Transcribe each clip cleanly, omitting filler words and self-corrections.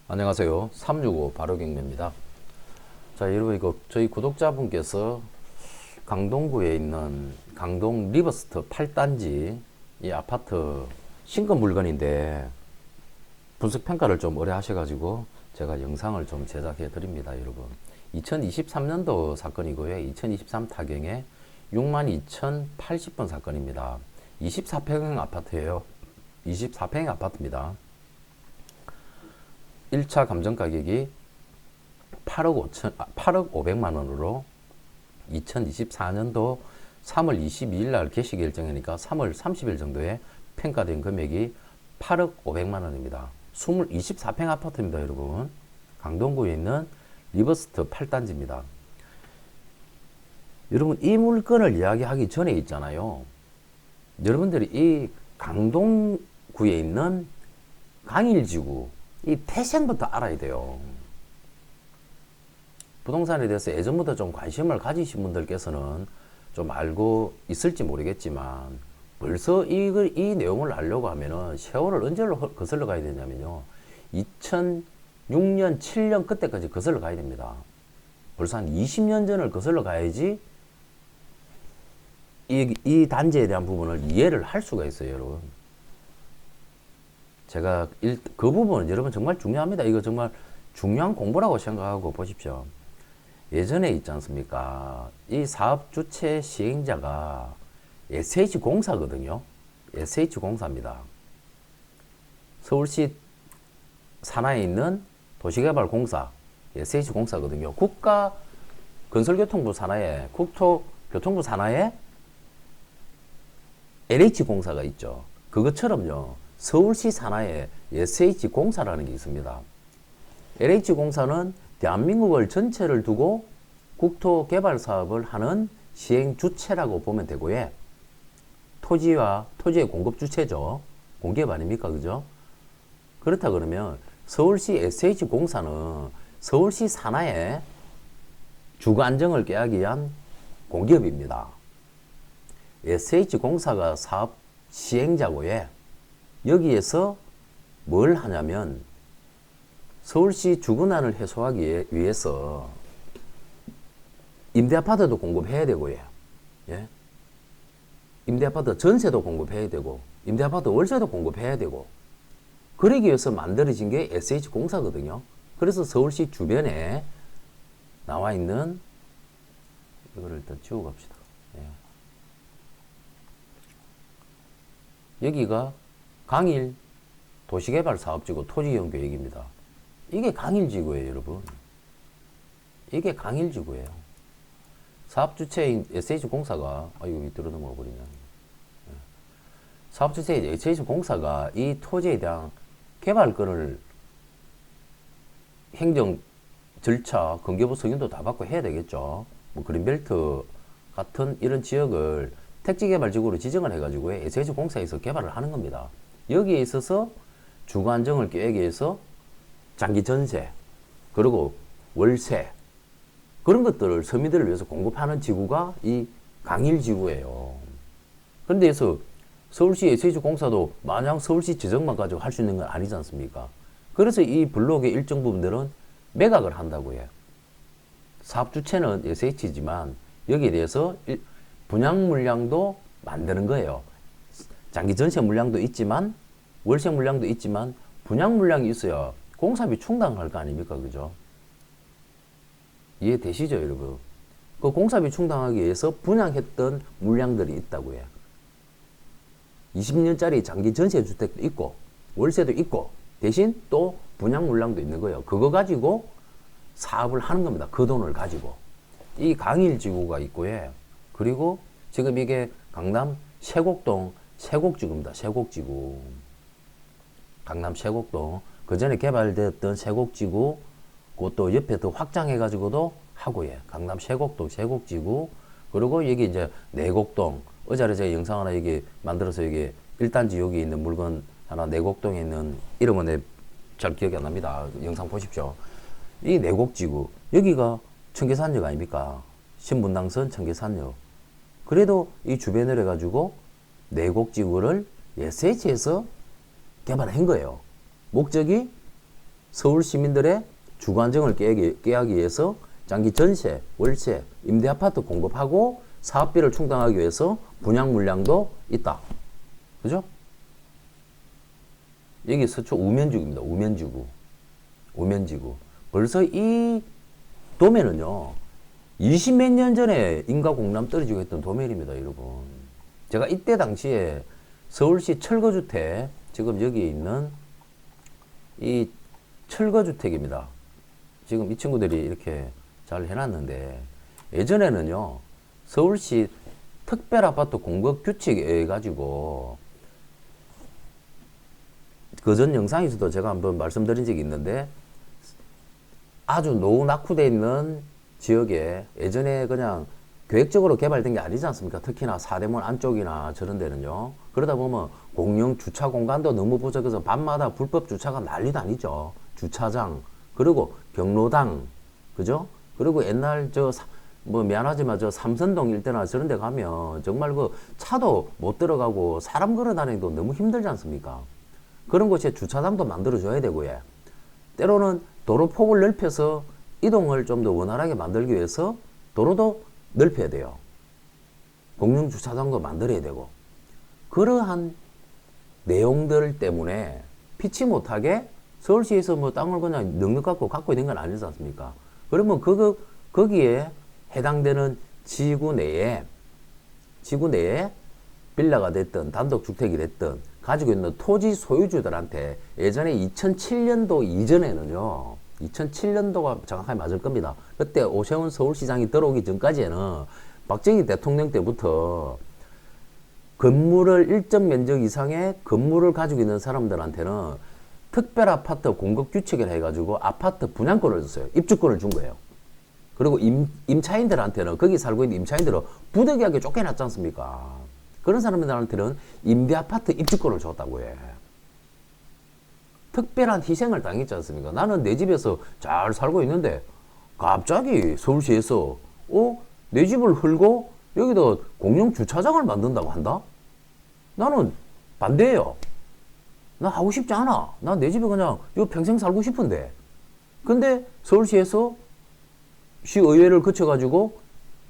안녕하세요. 365 바로경매입니다. 자, 여러분, 이거 저희 구독자분께서 강동구에 있는 강동 리버스트 8단지 이 아파트 신건 물건인데 분석 평가를 좀 오래 하셔가지고 제가 영상을 좀 제작해 드립니다, 여러분. 2023년도 사건이고요. 2023 타경에 62,080번 사건입니다. 24평형 아파트예요. 24평형 아파트입니다. 1차 감정 가격이 8억 500만 원으로 2024년도 3월 22일 날 개시 결정이니까 3월 30일 정도에 평가된 금액이 8억 500만 원입니다. 24평 아파트입니다, 여러분. 강동구에 있는 리버스트 8단지입니다. 여러분, 이 물건을 이야기하기 전에 있잖아요. 여러분들이 이 강동구에 있는 강일지구 이 태생부터 알아야 돼요. 부동산에 대해서 예전부터 좀 관심을 가지신 분들께서는 좀 알고 있을지 모르겠지만 벌써 이 내용을 알려고 하면은 세월을 언제로 거슬러 가야 되냐면요. 2006년, 7년 그때까지 거슬러 가야 됩니다. 벌써 한 20년 전을 거슬러 가야지 이 단지에 대한 부분을 이해를 할 수가 있어요, 여러분. 제가 그 부분은 여러분 정말 중요합니다. 이거 정말 중요한 공부라고 생각하고 보십시오. 예전에 있지 않습니까? 이 사업 주체 시행자가 SH공사거든요. SH공사입니다. 서울시 산하에 있는 도시개발공사 SH공사거든요. 국가건설교통부 산하에 국토교통부 산하에 LH공사가 있죠. 그것처럼요. 서울시 산하에 SH공사라는 게 있습니다. LH공사는 대한민국을 전체를 두고 국토 개발 사업을 하는 시행 주체라고 보면 되고요. 토지의 공급 주체죠. 공기업 아닙니까? 그죠? 그렇다 그러면 서울시 SH공사는 서울시 산하에 주거 안정을 꾀하기 위한 공기업입니다. SH공사가 사업 시행자고요. 여기에서 뭘 하냐면 서울시 주거난을 해소하기 위해서 임대아파트도 공급해야 되고요. 예? 임대아파트 전세도 공급해야 되고 임대아파트 월세도 공급해야 되고 그러기 위해서 만들어진 게 SH공사거든요. 그래서 서울시 주변에 나와 있는 이거를 일단 지우고 갑시다. 예. 여기가 강일 도시개발 사업지구 토지이용계획입니다. 이게 강일지구예요, 여러분. 이게 강일지구예요. 사업주체인 SH공사가 이거 밑으로 넘어가 버리냐. 사업주체인 SH공사가 이 토지에 대한 개발권을 행정 절차, 건교부 승인도 다 받고 해야 되겠죠. 뭐 그린벨트 같은 이런 지역을 택지개발지구로 지정을 해가지고 SH공사에서 개발을 하는 겁니다. 여기에 있어서 주거 안정을 꾀하기 위해서 장기 전세, 그리고 월세, 그런 것들을 서민들을 위해서 공급하는 지구가 이 강일지구예요. 그런데 여기서 서울시 SH공사도 마냥 서울시 지정만 가지고 할 수 있는 건 아니지 않습니까? 그래서 이 블록의 일정 부분들은 매각을 한다고 해요. 사업 주체는 SH지만 여기에 대해서 분양 물량도 만드는 거예요. 장기 전세 물량도 있지만 월세 물량도 있지만 분양 물량이 있어야 공사비 충당할 거 아닙니까? 그죠? 이해되시죠, 여러분? 그 공사비 충당하기 위해서 분양했던 물량들이 있다고 해요. 20년짜리 장기 전세 주택도 있고 월세도 있고 대신 또 분양 물량도 있는 거예요. 그거 가지고 사업을 하는 겁니다. 그 돈을 가지고. 이 강일지구가 있고요. 그리고 지금 이게 강남 세곡동 세곡지구입니다. 세곡지구. 강남 세곡동. 그 전에 개발되었던 세곡지구, 그것도 옆에 더 확장해가지고도 하고요. 강남 세곡동 세곡지구. 그리고 여기 이제 내곡동. 어제 제가 영상 하나 여기 만들어서 여기 1단지 여기 있는 물건 하나 내곡동에 있는 이름은 잘 기억이 안 납니다. 영상 보십시오. 이 내곡지구. 여기가 청계산역 아닙니까? 신분당선 청계산역. 그래도 이 주변을 해가지고 내곡지구를 SH에서 개발한 거예요. 목적이 서울 시민들의 주거 안정을 깨하기 위해서 장기 전세, 월세, 임대 아파트 공급하고 사업비를 충당하기 위해서 분양 물량도 있다. 그죠? 여기 서초 우면지구입니다. 우면지구. 우면지구. 벌써 이 도면은요, 20몇 년 전에 인가 공람 떨어지고 했던 도면입니다, 여러분. 제가 이때 당시에 서울시 철거주택, 지금 여기 있는 이 철거주택입니다. 지금 이 친구들이 이렇게 잘 해놨는데, 예전에는요, 서울시 특별아파트 공급 규칙에 해가지고, 그전 영상에서도 제가 한번 말씀드린 적이 있는데, 아주 노후 낙후되어 있는 지역에 예전에 그냥 계획적으로 개발된 게 아니지 않습니까? 특히나 사대문 안쪽이나 저런 데는요. 그러다 보면 공용 주차 공간도 너무 부족해서 밤마다 불법 주차가 난리도 아니죠. 주차장, 그리고 경로당, 그죠? 그리고 옛날 뭐 미안하지만 저 삼선동 일대나 저런 데 가면 정말 그 차도 못 들어가고 사람 걸어 다니기도 너무 힘들지 않습니까? 그런 곳에 주차장도 만들어줘야 되고요. 때로는 도로폭을 넓혀서 이동을 좀 더 원활하게 만들기 위해서 도로도 넓혀야 돼요. 공용 주차장도 만들어야 되고. 그러한 내용들 때문에 피치 못하게 서울시에서 뭐 땅을 그냥 넉넉 갖고 있는 건 아니지 않습니까? 그러면 거기에 해당되는 지구 내에 빌라가 됐든 단독주택이 됐든 가지고 있는 토지 소유주들한테 예전에 2007년도 이전에는요, 2007년도가 정확하게 맞을 겁니다. 그때 오세훈 서울시장이 들어오기 전까지에는 박정희 대통령 때부터 건물을 일정 면적 이상의 건물을 가지고 있는 사람들한테는 특별 아파트 공급 규칙을 해가지고 아파트 분양권을 줬어요. 입주권을 준 거예요. 그리고 임차인들한테는, 거기 살고 있는 임차인들은 부득이하게 쫓겨났지 않습니까? 그런 사람들한테는 임대 아파트 입주권을 줬다고 해. 특별한 희생을 당했지 않습니까? 나는 내 집에서 잘 살고 있는데 갑자기 서울시에서 내 집을 헐고 여기다 공용 주차장을 만든다고 한다? 나는 반대예요. 나 하고 싶지 않아. 나 내 집에 그냥 요 평생 살고 싶은데. 근데 서울시에서 시의회를 거쳐가지고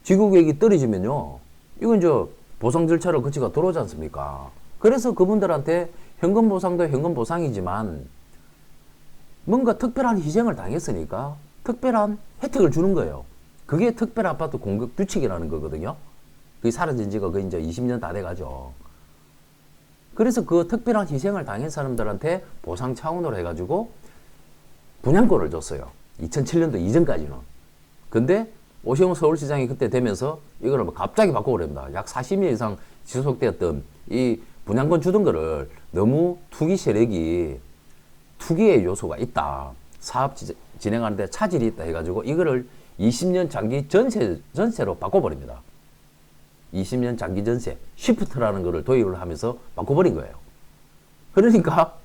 지구계획이 떨어지면요, 이건 보상 절차를 거치가 들어오지 않습니까? 그래서 그분들한테 현금 보상도 현금 보상이지만 뭔가 특별한 희생을 당했으니까 특별한 혜택을 주는 거예요. 그게 특별 아파트 공급 규칙이라는 거거든요. 그게 사라진 지가 거의 이제 20년 다 돼가죠. 그래서 그 특별한 희생을 당한 사람들한테 보상 차원으로 해가지고 분양권을 줬어요. 2007년도 이전까지는. 근데 오세훈 서울시장이 그때 되면서 이거를 갑자기 바꿔버립니다. 약 40년 이상 지속되었던 이 분양권 주던 거를 너무 투기 세력이 투기의 요소가 있다. 사업 진행하는데 차질이 있다 해가지고 이거를 20년 장기 전세로 바꿔버립니다. 20년 장기 전세, 시프트라는 거를 도입을 하면서 바꿔버린 거예요. 그러니까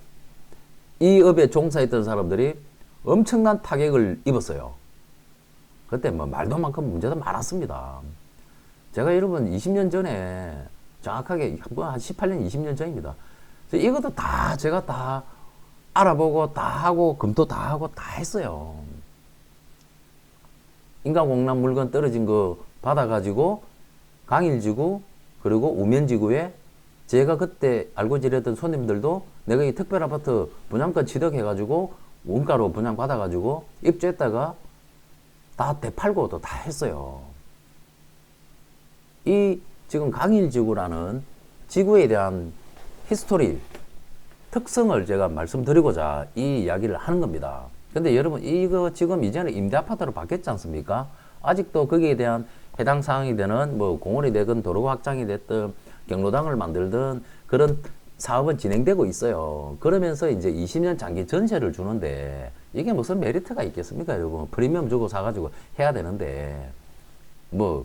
이 업에 종사했던 사람들이 엄청난 타격을 입었어요. 그때 뭐 말도 많고 문제도 많았습니다. 제가 여러분 20년 전에 정확하게 한 18년, 20년 전입니다. 이것도 다 제가 다 알아보고 다 하고 검토 다 하고 다 했어요. 인가공람 물건 떨어진 거 받아가지고 강일지구 그리고 우면지구에 제가 그때 알고 지냈던 손님들도 내가 이 특별아파트 분양권 취득해가지고 원가로 분양받아가지고 입주했다가 다 되팔고 또 다 했어요. 이 지금 강일지구라는 지구에 대한 히스토리, 특성을 제가 말씀드리고자 이 이야기를 하는 겁니다. 근데 여러분 이거 지금 이전에 임대아파트로 바뀌었지 않습니까? 아직도 거기에 대한 해당 사항이 되는 뭐 공원이 되든 도로 확장이 됐든 경로당을 만들든 그런 사업은 진행되고 있어요. 그러면서 이제 20년 장기 전세를 주는데 이게 무슨 메리트가 있겠습니까, 여러분? 프리미엄 주고 사가지고 해야 되는데 뭐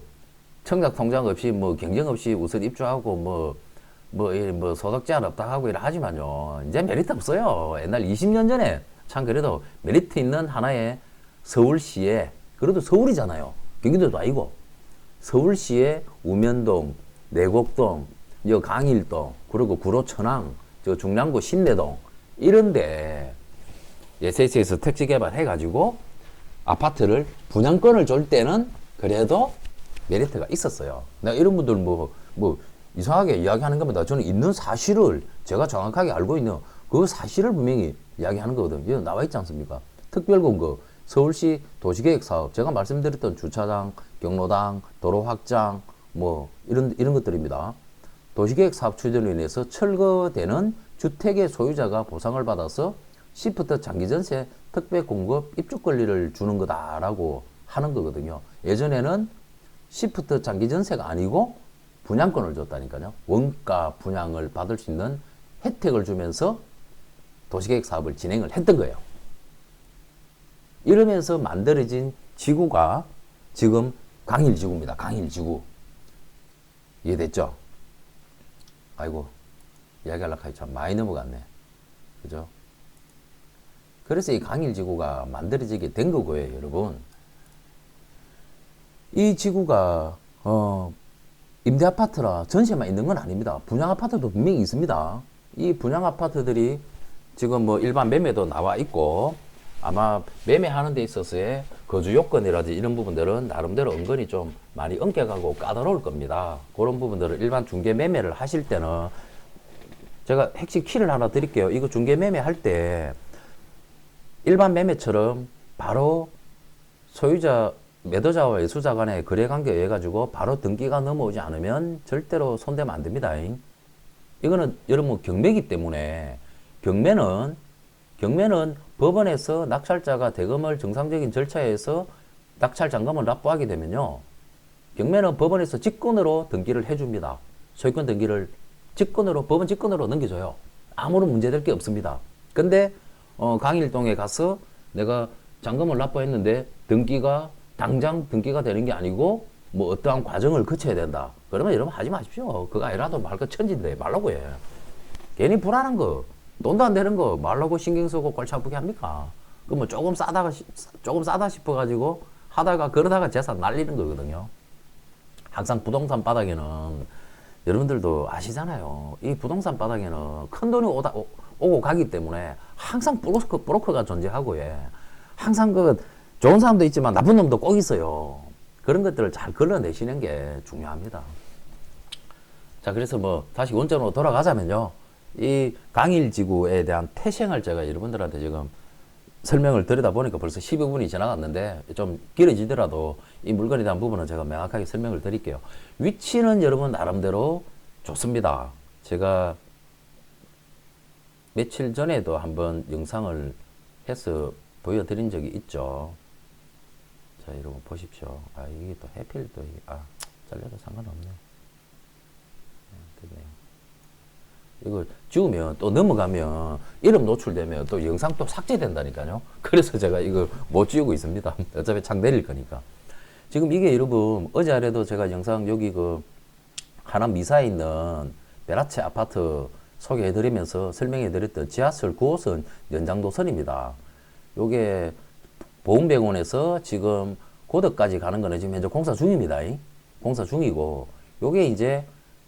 청약 통장 없이 뭐 경쟁 없이 우선 입주하고 뭐 소득 제한 없다 하고 이래 하지만요, 이제 메리트 없어요. 옛날 20년 전에 참 그래도 메리트 있는 하나의 서울시에, 그래도 서울이잖아요. 경기도도 아니고 서울시의 우면동, 내곡동, 강일동, 그리고 구로 천왕, 중랑구 신내동 이런데 SH에서 택지 개발해가지고 아파트를 분양권을 줄 때는 그래도 메리트가 있었어요. 내가 이런 분들 뭐 이상하게 이야기하는 겁니다. 저는 있는 사실을 제가 정확하게 알고 있는 그 사실을 분명히 이야기하는 거거든요. 여기 나와 있지 않습니까? 특별공급, 서울시 도시계획 사업, 제가 말씀드렸던 주차장, 경로당, 도로 확장, 뭐 이런 것들입니다. 도시계획 사업 추진으로 인해서 철거되는 주택의 소유자가 보상을 받아서 시프트 장기전세 특별공급 입주 권리를 주는 거다라고 하는 거거든요. 예전에는 시프트 장기전세가 아니고 분양권을 줬다니까요. 원가 분양을 받을 수 있는 혜택을 주면서 도시계획 사업을 진행을 했던 거예요. 이러면서 만들어진 지구가 지금 강일지구입니다. 강일지구. 이해됐죠? 아이고, 이야기하려고 하니 참 많이 넘어갔네. 그죠? 그래서 이 강일지구가 만들어지게 된 거고요, 여러분. 이 지구가, 임대 아파트라 전세만 있는 건 아닙니다. 분양 아파트도 분명히 있습니다. 이 분양 아파트들이 지금 뭐 일반 매매도 나와 있고, 아마 매매하는 데 있어서의 거주 요건이라든지 이런 부분들은 나름대로 은근히 좀 많이 엄격하고 까다로울 겁니다. 그런 부분들을 일반 중개 매매를 하실 때는 제가 핵심 키를 하나 드릴게요. 이거 중개 매매 할 때 일반 매매처럼 바로 소유자, 매도자와 예수자 간의 거래 관계에 의해 가지고 바로 등기가 넘어오지 않으면 절대로 손대면 안 됩니다. 이거는 여러분 경매이기 때문에 경매는 법원에서 낙찰자가 대금을 정상적인 절차에서 낙찰 잔금을 납부하게 되면요. 경매는 법원에서 직권으로 등기를 해줍니다. 소유권 등기를 법원 직권으로 넘겨줘요. 아무런 문제될 게 없습니다. 근데 강일동에 가서 내가 잔금을 납부했는데 당장 등기가 되는 게 아니고 뭐 어떠한 과정을 거쳐야 된다. 그러면 여러분 하지 마십시오. 그거 아니라도 말거 천진데 말라고 해. 괜히 불안한 거. 돈도 안 되는 거 말라고 신경 쓰고 골치 아프게 합니까? 그 뭐 조금 싸다 싶어가지고 하다가 그러다가 재산 날리는 거거든요. 항상 부동산 바닥에는 여러분들도 아시잖아요. 이 부동산 바닥에는 큰 돈이 오고 가기 때문에 항상 브로커가 존재하고, 예. 항상 그 좋은 사람도 있지만 나쁜 놈도 꼭 있어요. 그런 것들을 잘 걸러내시는 게 중요합니다. 자, 그래서 뭐 다시 원점으로 돌아가자면요. 이 강일지구에 대한 태생을 제가 여러분들한테 지금 설명을 드리다 보니까 벌써 12분이 지나갔는데 좀 길어지더라도 이 물건에 대한 부분은 제가 명확하게 설명을 드릴게요. 위치는 여러분 나름대로 좋습니다. 제가 며칠 전에도 한번 영상을 해서 보여드린 적이 있죠. 자, 여러분 보십시오. 아, 이게 또 해필 또 잘려도 상관없네. 됐네요. 이거 지우면 또 넘어가면 이름 노출되면 또 영상 또 삭제된다니까요. 그래서 제가 이거 못 지우고 있습니다. 어차피 창 내릴 거니까. 지금 이게 여러분 어제 아래도 제가 영상 여기 그 하남 미사에 있는 베라체 아파트 소개해드리면서 설명해드렸던 지하철 9호선 연장도선입니다. 요게 보훈병원에서 지금 고덕까지 가는 거는 지금 현재 공사 중입니다. 공사 중이고 요게 이제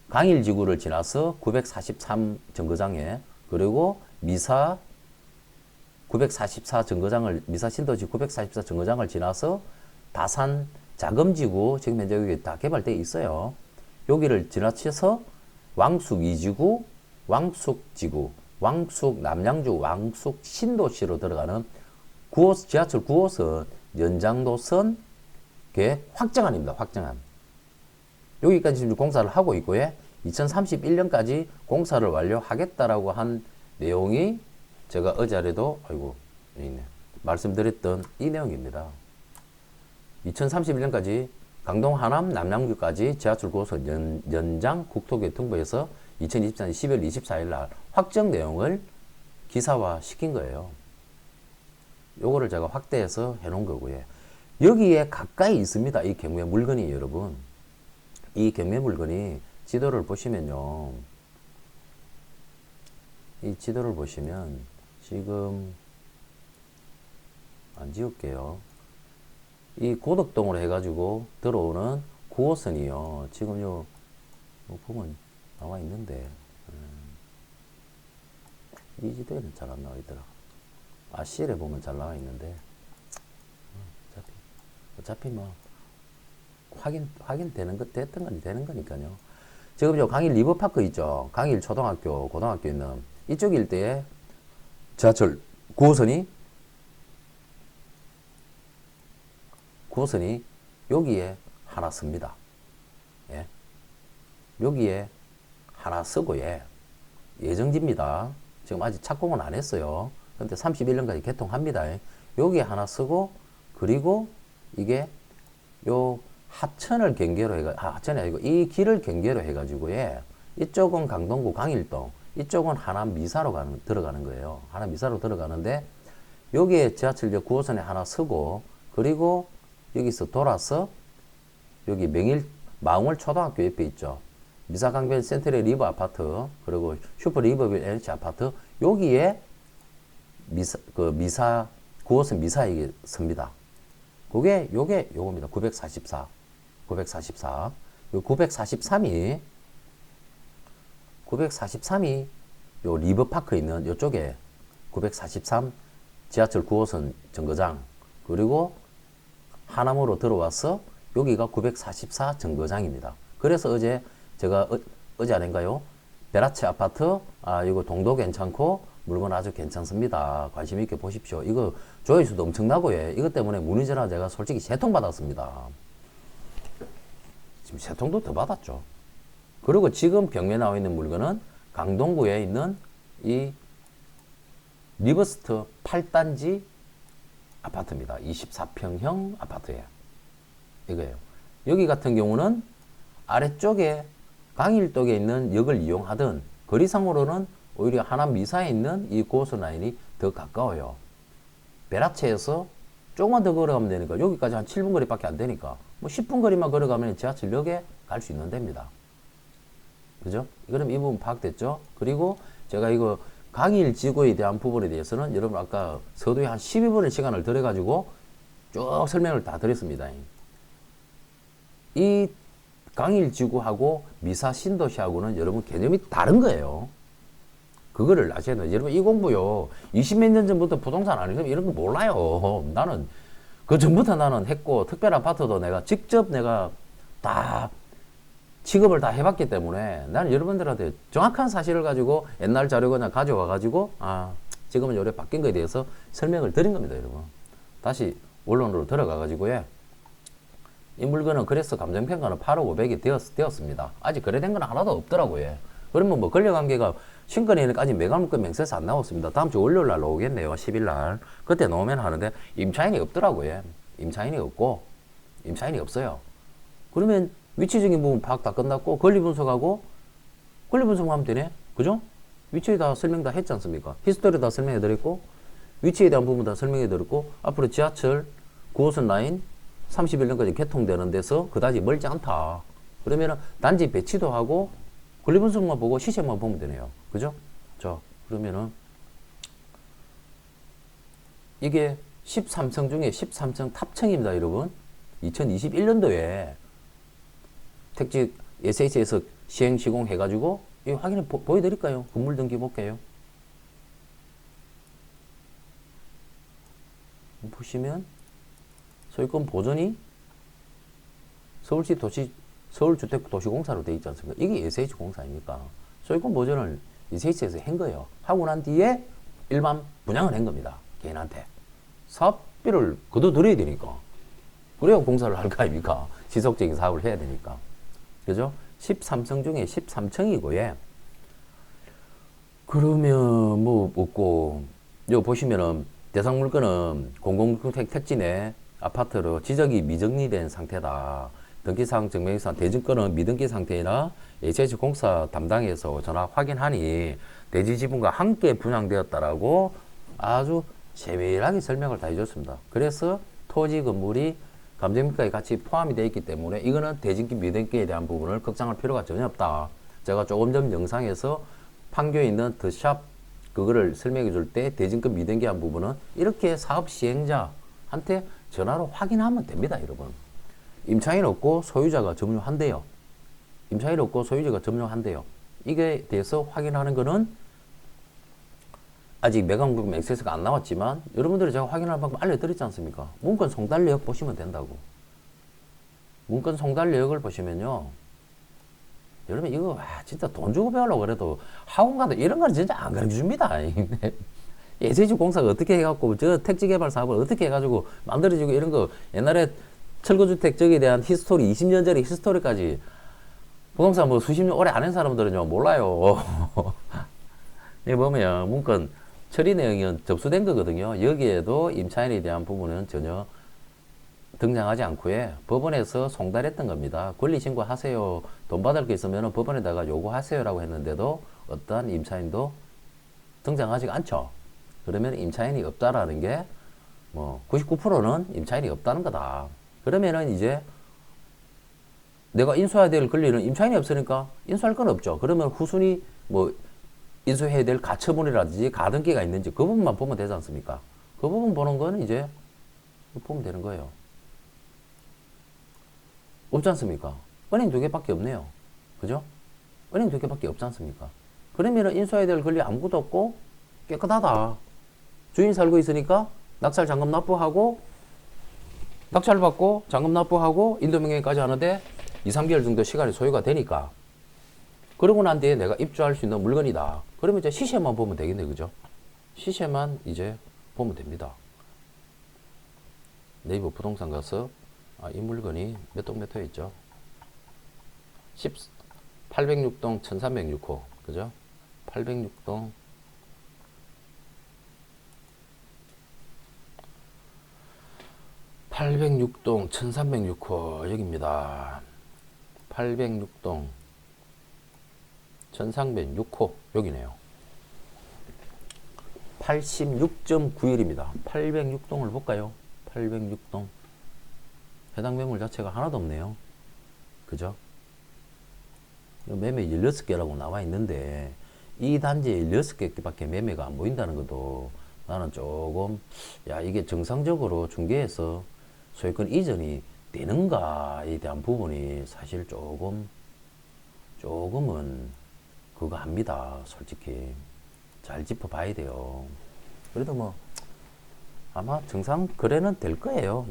강일지구를 지나서 943 정거장에, 그리고 미사 944 정거장을, 미사 신도시 944 정거장을 지나서 다산 자금지구, 지금 현재 여기 다 개발되어 있어요. 여기를 지나쳐서 왕숙 2지구, 왕숙지구, 왕숙 남양주, 왕숙 신도시로 들어가는 지하철 9호선 연장도선 계획 확정안입니다. 확정안. 여기까지 지금 공사를 하고 있고요. 2031년까지 공사를 완료하겠다라고 한 내용이 제가 어제 아래도 있네. 말씀드렸던 이 내용입니다. 2031년까지 강동 하남 남양주까지 지하철 9호선 연장 국토교통부에서 2024년 12월 24일 날 확정 내용을 기사화 시킨 거예요. 요거를 제가 확대해서 해놓은 거고요. 여기에 가까이 있습니다. 이 경매 물건이 여러분. 이 경매 물건이 지도를 보시면요. 이 지도를 보시면 지금 안 지울게요. 이 고덕동으로 해가지고 들어오는 9호선이요. 지금 요 보면 나와 있는데 이 지도에는 잘 안 나와 있더라. C를 보면 잘 나와 있는데 어차피 뭐 확인되는 것 됐던 건 되는 거니까요. 지금 요 강일 리버파크 있죠. 강일 초등학교, 고등학교 있는 이쪽 일대에 지하철 9호선이 여기에 하나 씁니다. 예. 여기에 하나 쓰고 예정지입니다. 지금 아직 착공은 안 했어요. 근데 31년까지 개통합니다. 여기에 하나 쓰고 그리고 이게 요 하천을 경계로 하천이 아니고 이 길을 경계로 해가지고 이쪽은 강동구 강일동, 이쪽은 하남 미사로 들어가는 거예요. 하남 미사로 들어가는데 여기에 지하철역 9호선에 하나 서고 그리고 여기서 돌아서 여기 망월 초등학교 옆에 있죠. 미사강변 센트럴 리버 아파트 그리고 슈퍼 리버빌 NH 아파트 여기에 미사 9호선 미사역이 섭니다. 요겁니다. 944. 요 943이 요 리버파크 있는 요쪽에 943 지하철 9호선 정거장 그리고 하남으로 들어와서 여기가 944 정거장입니다. 그래서 어제 제가 어제 아닌가요? 베라체 아파트 이거 동도 괜찮고 물건 아주 괜찮습니다. 관심 있게 보십시오. 이거 조회수도 엄청나고 이것 때문에 문의 전화 제가 솔직히 3통 받았습니다. 지금 3통도 더 받았죠. 그리고 지금 경매에 나와 있는 물건은 강동구에 있는 이 리버스트 8단지 아파트입니다. 24평형 아파트예요. 이거예요. 여기 같은 경우는 아래쪽에 강일동에 있는 역을 이용하든 거리상으로는 오히려 하남 미사에 있는 이 고속 라인이 더 가까워요. 베라체에서 조금만 더 걸어가면 되니까 여기까지 한 7분 거리밖에 안 되니까 뭐 10분 거리만 걸어가면 지하철역에 갈 수 있는 데입니다. 그죠? 그럼 이 부분 파악됐죠? 그리고 제가 이거 강일 지구에 대한 부분에 대해서는 여러분 아까 서두에 한 12분의 시간을 들여가지고 쭉 설명을 다 드렸습니다. 이 강일 지구하고 미사 신도시하고는 여러분 개념이 다른 거예요. 그거를 아셔야 돼요. 여러분 이 공부요. 20몇 년 전부터 부동산 안 했으면 이런 거 몰라요. 나는 그 전부터 나는 했고 특별 아파트도 내가 직접 내가 다 취급을 다 해봤기 때문에 나는 여러분들한테 정확한 사실을 가지고 옛날 자료 그냥 가져와 가지고 지금은 요래 바뀐 거에 대해서 설명을 드린 겁니다. 여러분 다시 원론으로 들어가 가지고 이 물건은 그래서 감정평가는 8억 5백이 되었습니다. 아직 거래된 건 하나도 없더라고요. 그러면 뭐 권리관계가 신권에까지 매각물건 명세서 안 나왔습니다. 다음 주 월요일 날 나오겠네요. 10일 날. 그때 나오면 하는데 임차인이 없더라고요. 임차인이 없어요. 그러면 위치적인 부분 파악 다 끝났고 권리 분석하고 권리 분석하면 되네. 그죠? 위치에 다 설명 다 했지 않습니까? 히스토리 다 설명해 드렸고 위치에 대한 부분 다 설명해 드렸고 앞으로 지하철 9호선 라인 31년까지 개통되는 데서 그다지 멀지 않다. 그러면은 단지 배치도 하고 권리 분석만 보고 시세만 보면 되네요. 그죠? 자, 그러면은 이게 13층 중에 13층 탑층입니다, 여러분. 2021년도에 택지 SH에서 시행 시공해가지고 이거 확인해 보여드릴까요? 건물 등기 볼게요. 보시면 소유권 보전이 서울주택도시공사로 되어 있지 않습니까? 이게 SH공사입니까? 소유권 보전을 SH에서 한 거예요. 하고 난 뒤에 일반 분양을 한 겁니다. 개인한테. 사업비를 걷어들여야 되니까. 그래야 공사를 할 거 아닙니까? 지속적인 사업을 해야 되니까. 그죠? 13층 중에 13층이고요. 그러면 뭐 없고 여기 보시면은 대상 물건은 공공주택 택지 내 아파트로 지적이 미정리된 상태다. 등기상 증명서상 대증권은 미등기 상태이나 HH공사 담당에서 전화 확인하니 대지 지분과 함께 분양되었다라고 아주 세밀하게 설명을 다 해줬습니다. 그래서 토지 건물이 감정평가에 같이 포함이 되어 있기 때문에 이거는 대증기 미등기에 대한 부분을 걱정할 필요가 전혀 없다. 제가 조금 전 영상에서 판교에 있는 더샵 그거를 설명해 줄 때 대증권 미등기한 부분은 이렇게 사업 시행자한테 전화로 확인하면 됩니다, 여러분. 임차인 없고 소유자가 점유한대요. 임차인 없고 소유자가 점유한대요. 이게 대해서 확인하는 거는 아직 매각물금 액세스가 안 나왔지만 여러분들이 제가 확인할 방법 알려드렸지 않습니까? 문건 송달내역 보시면 된다고. 문건 송달내역을 보시면요. 여러분 이거 진짜 돈 주고 배우려고 그래도 학원 가도 이런 거는 진짜 안 가르쳐줍니다. 예세지 공사가 어떻게 해갖고 저 택지 개발 사업을 어떻게 해가지고 만들어지고 이런 거 옛날에 철거주택 저기에 대한 히스토리 20년 전의 히스토리까지 부동산 뭐 수십 년 오래 안 한 사람들은요 몰라요. 여기 보면 문건 처리 내용이 접수된 거거든요. 여기에도 임차인에 대한 부분은 전혀 등장하지 않고요. 법원에서 송달했던 겁니다. 권리신고 하세요. 돈 받을 게 있으면 법원에다가 요구하세요라고 했는데도 어떠한 임차인도 등장하지 않죠. 그러면 임차인이 없다라는 게 뭐 99%는 임차인이 없다는 거다. 그러면은 이제 내가 인수해야 될 권리는 임차인이 없으니까 인수할 건 없죠. 그러면 후순위 뭐 인수해야 될 가처분이라든지 가등기가 있는지 그 부분만 보면 되지 않습니까? 그 부분 보는 거는 이제 보면 되는 거예요. 없지 않습니까? 은행 두 개밖에 없네요. 그죠? 은행 두 개밖에 없지 않습니까? 그러면은 인수해야 될 권리 아무것도 없고 깨끗하다. 주인 살고 있으니까 낙찰 잔금 납부하고 낙찰 받고 잔금 납부하고 인도명령까지 하는데 2, 3개월 정도 시간이 소요가 되니까 그러고 난 뒤에 내가 입주할 수 있는 물건이다. 그러면 이제 시세만 보면 되겠네. 그죠? 시세만 이제 보면 됩니다. 네이버 부동산 가서 이 물건이 몇 동 몇 호에 있죠? 806동 1306호. 그죠? 806동 1306호 여기입니다. 806동 1306호 여기네요. 86.9일입니다. 806동을 볼까요? 806동 해당 매물 자체가 하나도 없네요. 그죠? 매매 16개라고 나와 있는데 이 단지에 16개밖에 매매가 안 보인다는 것도 나는 조금 이게 정상적으로 중개해서 소유권 이전이 되는가에 대한 부분이 사실 조금은 그거 합니다. 솔직히 잘 짚어봐야 돼요. 그래도 뭐 아마 정상 거래는 될 거예요.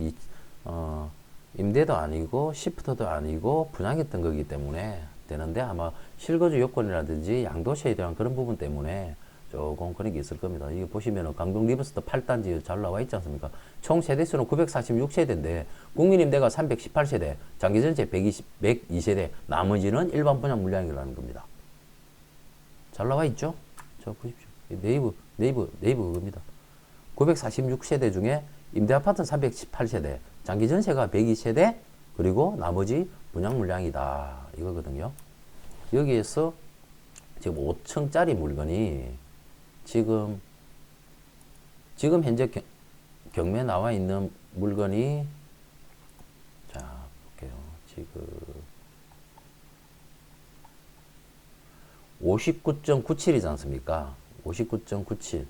임대도 아니고 시프트도 아니고 분양했던 거기 때문에 되는데 아마 실거주 요건이라든지 양도세에 대한 그런 부분 때문에 조금 그런 게 있을 겁니다. 이게 보시면은 강동 리버스도 8단지 잘 나와 있지 않습니까? 총 세대수는 946세대인데 국민임대가 318세대, 장기전세 102세대, 나머지는 일반 분양 물량이라는 겁니다. 잘 나와 있죠? 저 보십시오. 네이버 그겁니다. 946세대 중에 임대아파트는 318세대, 장기전세가 102세대, 그리고 나머지 분양 물량이다. 이거거든요. 여기에서 지금 5층짜리 물건이 지금 현재 경매 나와 있는 물건이 자 볼게요. 지금 59.97이지 않습니까? 59.97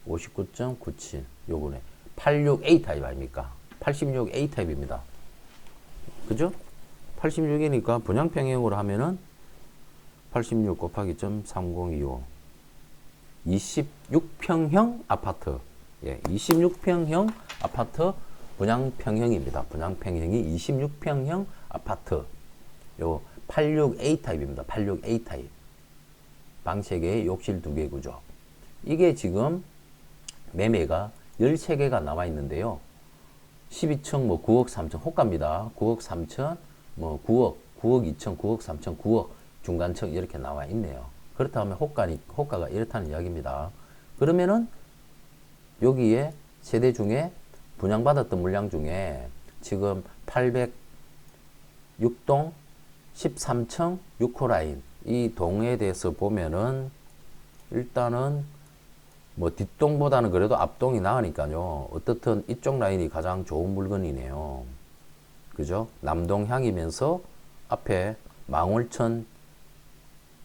59.97 요거네. 86A 타입 아닙니까? 86A 타입입니다. 그죠? 86이니까 분양평형으로 하면은 86 곱하기 점 3025 26평형 아파트. 예, 26평형 아파트 분양평형입니다. 분양평형이 26평형 아파트. 요 86A 타입입니다. 86A 타입. 방 3개, 욕실 2개 구조. 이게 지금 매매가 13개가 나와 있는데요. 12층 뭐 9억 3천 호가입니다. 9억 3천 뭐 9억 2천 9억 3천 9억 중간층 이렇게 나와 있네요. 그렇다면 호가가 이렇다는 이야기입니다. 그러면은 여기에 세대 중에 분양받았던 물량 중에 지금 806동 13층 6호 라인 이 동에 대해서 보면은 일단은 뭐 뒷동보다는 그래도 앞동이 나으니까요. 어떻든 이쪽 라인이 가장 좋은 물건이네요. 그죠? 남동 향이면서 앞에 망월천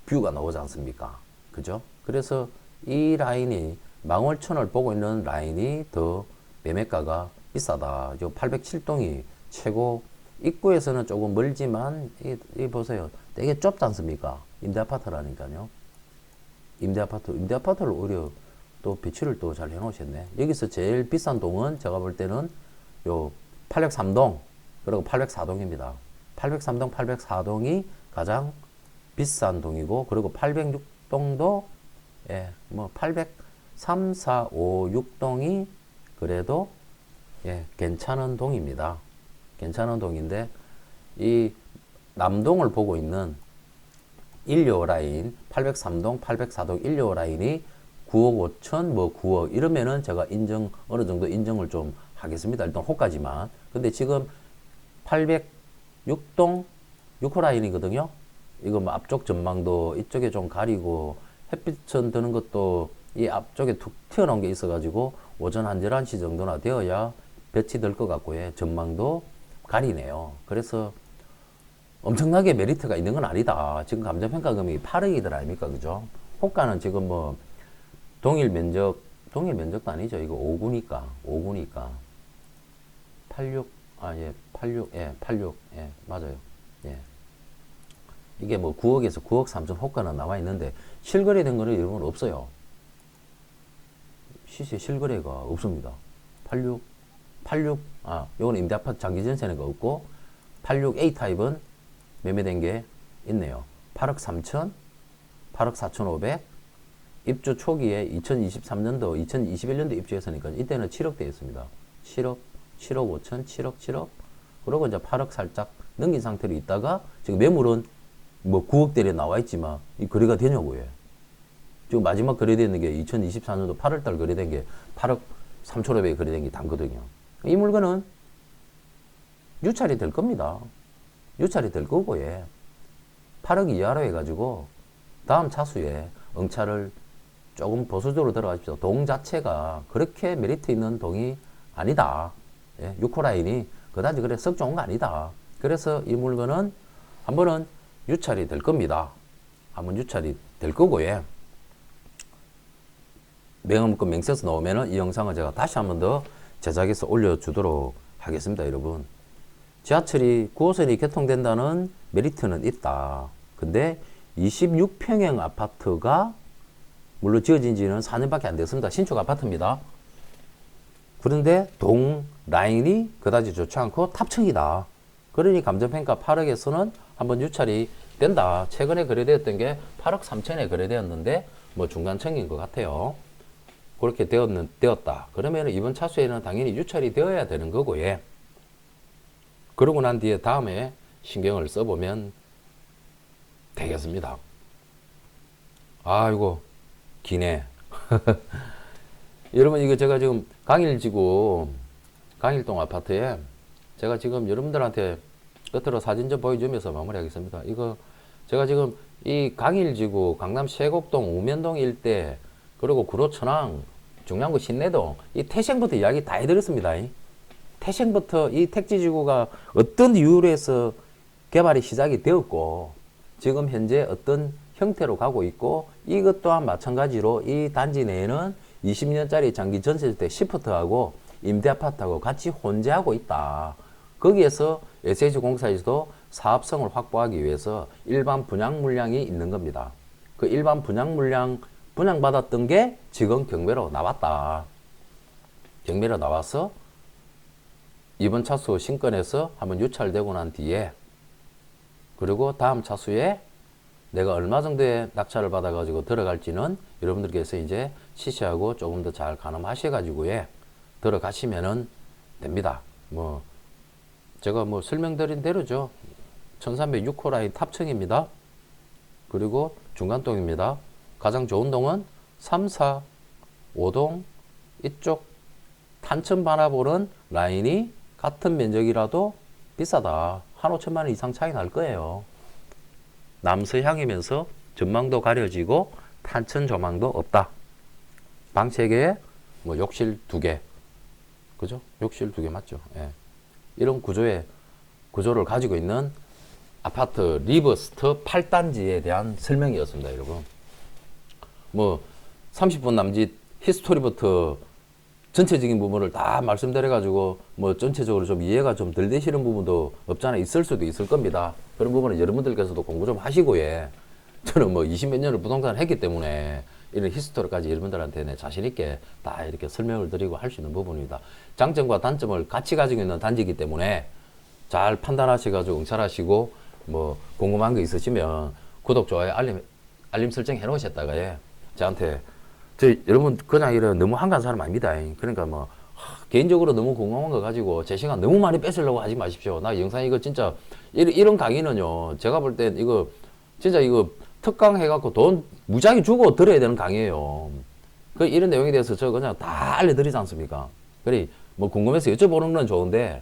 뷰가 나오지 않습니까? 그죠? 그래서 이 라인이 망월천을 보고 있는 라인이 더 매매가가 비싸다. 요 807동이 최고 입구에서는 조금 멀지만 이 보세요. 되게 좁지 않습니까? 임대아파트라니까요. 임대아파트를 오히려 또 배치를 또 잘 해놓으셨네. 여기서 제일 비싼 동은 제가 볼 때는 요 803동, 그리고 804동입니다. 803동, 804동이 가장 비싼 동이고, 그리고 806동도, 예, 뭐, 803, 4, 5, 6동이 그래도, 예, 괜찮은 동입니다. 괜찮은 동인데, 이 남동을 보고 있는 1료 라인, 803동, 804동 1료 라인이 9억 5천, 뭐 9억 이러면은 제가 어느 정도 인정을 좀 하겠습니다. 일단 호까지만. 근데 지금 806동 6호 라인이거든요. 이거 뭐 앞쪽 전망도 이쪽에 좀 가리고 햇빛은 드는 것도 이 앞쪽에 툭 튀어나온 게 있어가지고 오전 한 11시 정도나 되어야 배치될 것 같고, 예, 전망도 가리네요. 그래서 엄청나게 메리트가 있는 건 아니다. 지금 감정평가 금액이 8억이들 아닙니까? 그죠? 호가는 지금 뭐 동일 면적도 아니죠. 이거 5구니까. 86, 예, 86, 예, 86, 예, 맞아요. 예. 이게 뭐 9억에서 9억 3천 호가는 나와 있는데, 실거래된 거는 여러분 없어요. 시세 실거래가 없습니다. 86, 요건 임대아파트 장기 전세가 없고, 86A 타입은 매매된 게 있네요. 8억 3천, 8억 4,500, 입주 초기에 2023년도, 2021년도 입주했으니까 이때는 7억 되었습니다. 7억 5천, 7억. 그리고 이제 8억 살짝 넘긴 상태로 있다가 지금 매물은 뭐 9억대에 나와 있지만 이 거래가 되냐고요. 지금 마지막 거래되는 게 2024년도 8월달 거래된 게 8억 3,500에 거래된 게 단거든요. 이 물건은 유찰이 될 겁니다. 유찰이 될 거고, 예. 8억 이하로 해가지고 다음 차수에 응찰을 조금 보수적으로 들어가십시오. 동 자체가 그렇게 메리트 있는 동이 아니다. 예, 6호 라인이 그다지 그래 썩 좋은 거 아니다. 그래서 이 물건은 한 번은 유찰이 될 겁니다. 한번 유찰이 될 거고, 예. 명함권 명세서 나오면은 이 영상을 제가 다시 한 번 더 제작해서 올려주도록 하겠습니다, 여러분. 지하철이 9호선이 개통된다는 메리트는 있다. 근데 26평형 아파트가 물론 지어진 지는 4년밖에 안 됐습니다. 신축 아파트입니다. 그런데 동 라인이 그다지 좋지 않고 탑층이다. 그러니 감정평가 8억에서는 한번 유찰이 된다. 최근에 거래되었던 게 8억 3천에 거래되었는데 뭐 중간층인 것 같아요. 그렇게 되었다. 그러면 이번 차수에는 당연히 유찰이 되어야 되는 거고, 예. 그러고 난 뒤에 다음에 신경을 써보면 되겠습니다. 아이고, 기네. 여러분, 이거 제가 지금 강일지구, 강일동 아파트에 제가 지금 여러분들한테 끝으로 사진 좀 보여주면서 마무리하겠습니다. 이거 제가 지금 이 강일지구, 강남 세곡동, 우면동 일대, 그리고 구로천왕, 중량구 신내동, 이 태생부터 이야기 다 해드렸습니다. 태생부터 이 택지지구가 어떤 이유로 해서 개발이 시작이 되었고, 지금 현재 어떤 형태로 가고 있고, 이것 또한 마찬가지로 이 단지 내에는 20년짜리 장기 전세주택 시프트하고 임대아파트하고 같이 혼재하고 있다. 거기에서 SH공사에서도 사업성을 확보하기 위해서 일반 분양 물량이 있는 겁니다. 그 일반 분양 물량 분양받았던 게 지금 경매로 나왔다. 경매로 나와서 이번 차수 신건에서 한번 유찰되고 난 뒤에, 그리고 다음 차수에 내가 얼마 정도의 낙찰을 받아가지고 들어갈지는 여러분들께서 이제 시시하고 조금 더 잘 가늠하셔가지고 들어가시면은 됩니다. 뭐 제가 뭐 설명드린 대로죠. 1306호 라인 탑층입니다. 그리고 중간동입니다. 가장 좋은 동은 3, 4, 5동 이쪽 탄천 바라보는 라인이 같은 면적이라도 비싸다. 한 5천만 원 이상 차이 날 거예요. 남서향이면서 전망도 가려지고 탄천 조망도 없다. 방 3개에 뭐 욕실 2개. 그죠? 욕실 2개 맞죠? 예. 이런 구조를 가지고 있는 아파트 리버스트 8단지에 대한 설명이었습니다, 여러분. 뭐 30분 남짓 히스토리부터 전체적인 부분을 다 말씀드려가지고 뭐 전체적으로 좀 이해가 좀 덜 되시는 부분도 없잖아 있을 수도 있을 겁니다. 그런 부분은 여러분들께서도 공부 좀 하시고 예. 저는 뭐 20몇 년을 부동산을 했기 때문에 이런 히스토리까지 여러분들한테 자신 있게 다 이렇게 설명을 드리고 할 수 있는 부분입니다. 장점과 단점을 같이 가지고 있는 단지이기 때문에 잘 판단하셔가지고 응찰하시고 뭐 궁금한 거 있으시면 구독, 좋아요, 알림 설정 해 놓으셨다가 예. 저한테 여러분 그냥 이런 너무 한가한 사람 아닙니다. 그러니까 뭐 개인적으로 너무 궁금한 거 가지고 제 시간 너무 많이 뺏으려고 하지 마십시오. 나 영상 이거 진짜 이런 강의는요. 제가 볼 땐 이거 진짜 이거 특강 해갖고 돈 무지하게 주고 들어야 되는 강의예요. 그 이런 내용에 대해서 저 그냥 다 알려드리지 않습니까? 그래 뭐 궁금해서 여쭤보는 건 좋은데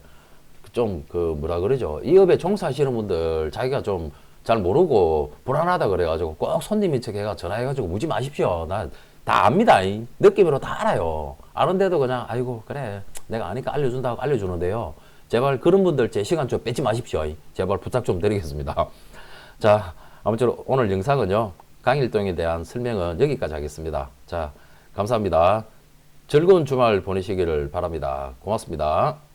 좀 그 뭐라 그러죠? 이 업에 종사하시는 분들 자기가 좀 잘 모르고 불안하다 그래가지고 꼭 손님인 척 해가 전화해가지고 묻지 마십시오. 나 다 압니다. 느낌으로 다 알아요. 아는데도 그냥 아이고 그래 내가 아니까 알려준다고 알려주는데요. 제발 그런 분들 제 시간 좀 뺏지 마십시오. 제발 부탁 좀 드리겠습니다. 자 아무쪼록 오늘 영상은요 강일동에 대한 설명은 여기까지 하겠습니다. 자 감사합니다. 즐거운 주말 보내시기를 바랍니다. 고맙습니다.